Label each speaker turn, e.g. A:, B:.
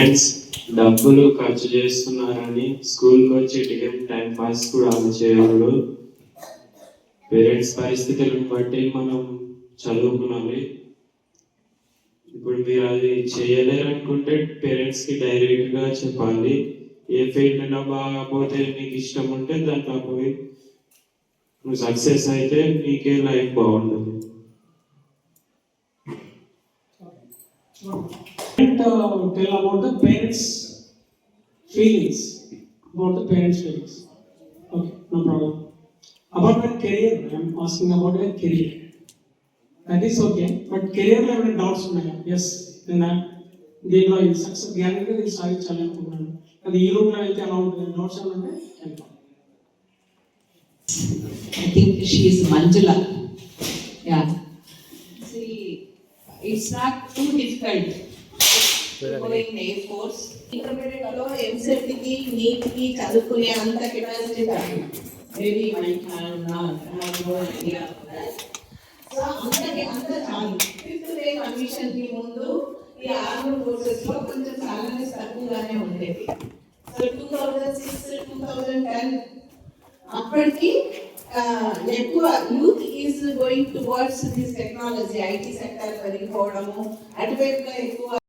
A: Friends డబ్బులు ఖర్చు చేస్తున్నారని స్కూల్కి వచ్చి టైం పాస్ కూడా చేయకూడదు. పేరెంట్స్ పరిస్థితులను బట్టి మనం చదువుకున్నాలి. ఇప్పుడు మీరు అది చేయలేరనుకుంటే పేరెంట్స్కి డైరెక్ట్గా చెప్పాలి. ఏ ఫీల్డ్లో బాగాపోతే మీకు ఇష్టం ఉంటే దాంట్లో పోయి నువ్వు సక్సెస్ అయితే నీకే లైఫ్ బాగుంటుంది.
B: Tell about the parents' feelings. About the parents' feelings. Okay, no problem. About my career, I am asking about my career. That is okay, but career లో ఏమైనా డౌట్స్ ఉన్నాయా? ఎస్, నేను దీంట్లో సక్సెస్ గ్యారెంటీ ఇది సాధించాలనుకుంటున్నాను. అది ఈ రూట్లో అయితే ఎలా ఉంటుంది? డౌట్స్ ఏమంటే
C: I think she is Manjula. Yeah. See, it's not too difficult. Going Air Force. Intermediate lo MCET ki NEET ki చదువుకునే అంత కెపాసిటీ కాదు. Maybe I have no idea of that. So అంత చాలు. ఫిఫ్త్ డే కమిషన్ కి ముందు ఈ army forces లో కొంచెం సాలరీ తక్కువగానే ఉండేది. సో 2006 2010 అప్పటికి ఎక్కువ youth is going towards this technology. IT sector పెరిగిపోవడము, అటువైపుగా ఎక్కువ